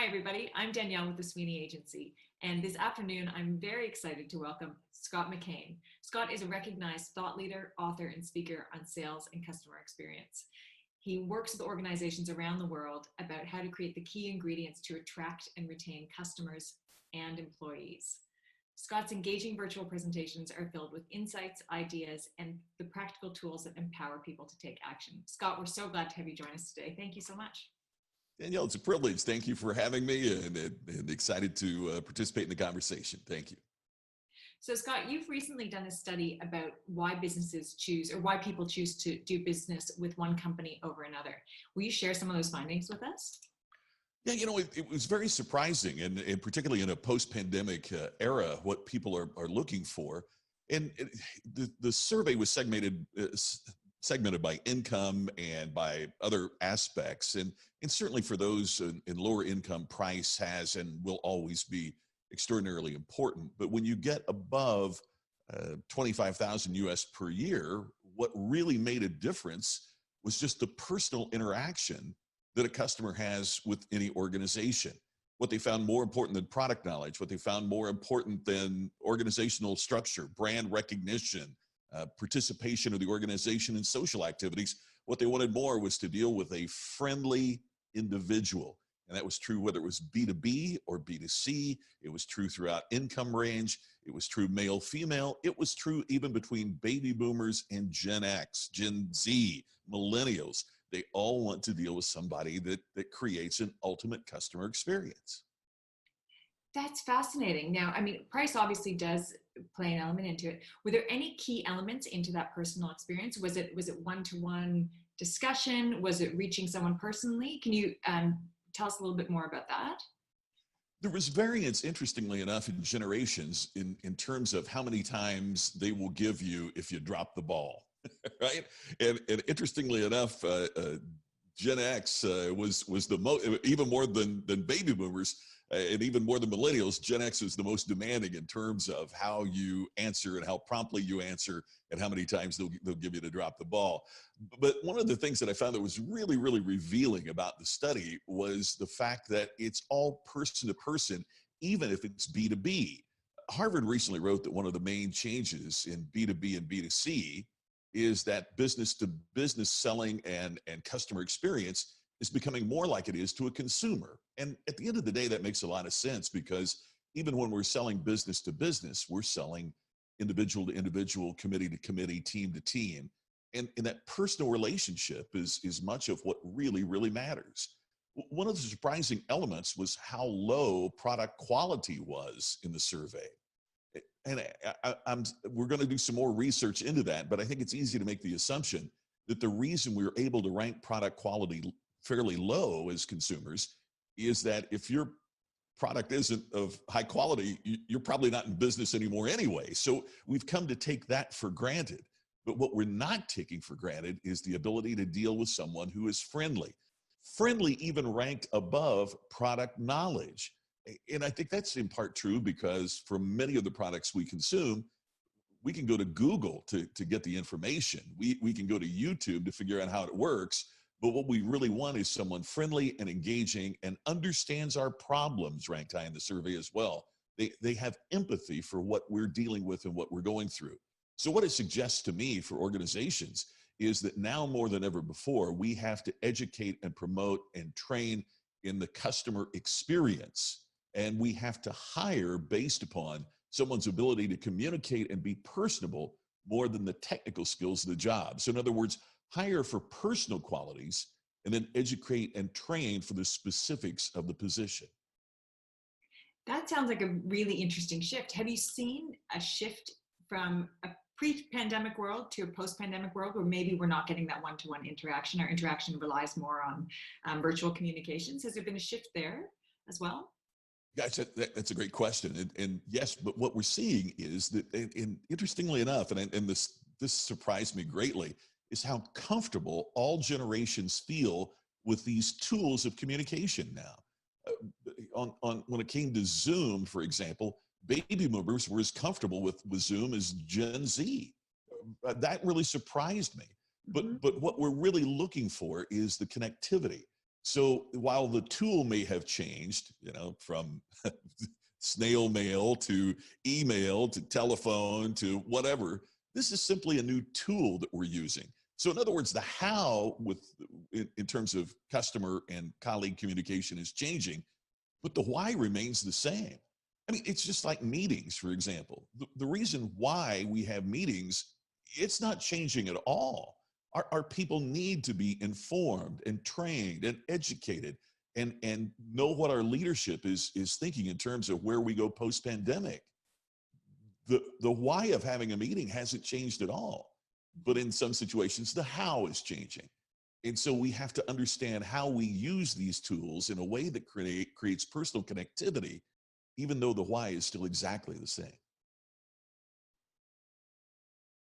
Hi, everybody. I'm Danielle with the Sweeney Agency, and this afternoon I'm very excited to welcome Scott McKain. Scott is a recognized thought leader, author, and speaker on sales and customer experience. He works with organizations around the world about how to create the key ingredients to attract and retain customers and employees. Scott's engaging virtual presentations are filled with insights, ideas, and the practical tools that empower people to take action. Scott, we're so glad to have you join us today. Thank you so much. Danielle, it's a privilege. Thank you for having me and excited to participate in the conversation. Thank you. So Scott, you've recently done a study about why businesses choose or why people choose to do business with one company over another. Will you share some of those findings with us? Yeah, it was very surprising, and particularly in a post-pandemic era, what people are looking for. And the survey was segmented by income and by other aspects. And certainly for those in lower income, price has and will always be extraordinarily important. But when you get above 25,000 US per year, what really made a difference was just the personal interaction that a customer has with any organization. What they found more important than product knowledge, what they found more important than organizational structure, brand recognition, participation of the organization in social activities. What they wanted more was to deal with a friendly individual. And that was true whether it was B2B or B2C. It was true throughout income range. It was true male, female. It was true even between baby boomers and Gen X, Gen Z, millennials. They all want to deal with somebody that creates an ultimate customer experience. That's fascinating. Now, I mean, price obviously does play an element into it. Were there any key elements into that personal experience? Was it one-to-one discussion? Was it reaching someone personally? Can you tell us a little bit more about that? There was variance, interestingly enough, in generations in terms of how many times they will give you if you drop the ball, right? And interestingly enough, Gen X was the most, even more than baby boomers, and even more than millennials. Gen X is the most demanding in terms of how you answer and how promptly you answer and how many times they'll give you to drop the ball. But one of the things that I found that was really, really revealing about the study was the fact that it's all person to person, even if it's B2B. Harvard recently wrote that one of the main changes in B2B and B2C is that business to business selling and customer experience is becoming more like it is to a consumer. And at the end of the day, that makes a lot of sense, because even when we're selling business to business, we're selling individual to individual, committee to committee, team to team. And that personal relationship is much of what really, really matters. One of the surprising elements was how low product quality was in the survey. And we're going to do some more research into that, but I think it's easy to make the assumption that the reason we were able to rank product quality fairly low as consumers is that if your product isn't of high quality, you're probably not in business anymore anyway. So we've come to take that for granted. But what we're not taking for granted is the ability to deal with someone who is friendly. Friendly even ranked above product knowledge. And I think that's in part true because for many of the products we consume, we can go to Google to get the information. We can go to YouTube to figure out how it works. But what we really want is someone friendly and engaging and understands our problems, ranked high in the survey as well. They have empathy for what we're dealing with and what we're going through. So what it suggests to me for organizations is that now more than ever before, we have to educate and promote and train in the customer experience. And we have to hire based upon someone's ability to communicate and be personable more than the technical skills of the job. So in other words, hire for personal qualities and then educate and train for the specifics of the position. That sounds like a really interesting shift. Have you seen a shift from a pre-pandemic world to a post-pandemic world where maybe we're not getting that one-to-one interaction? Our interaction relies more on virtual communications. Has there been a shift there as well? Guys, that's a great question. And yes, but what we're seeing is that, and interestingly enough, and this surprised me greatly, is how comfortable all generations feel with these tools of communication now. When it came to Zoom, for example, baby boomers were as comfortable with Zoom as Gen Z. That really surprised me. But what we're really looking for is the connectivity. So while the tool may have changed, from snail mail to email to telephone to whatever, this is simply a new tool that we're using. So in other words, the how in terms of customer and colleague communication is changing, but the why remains the same. I mean, it's just like meetings, for example. The reason why we have meetings, it's not changing at all. Our people need to be informed and trained and educated and know what our leadership is thinking in terms of where we go post-pandemic. The why of having a meeting hasn't changed at all, but in some situations, the how is changing. And so we have to understand how we use these tools in a way that creates personal connectivity, even though the why is still exactly the same.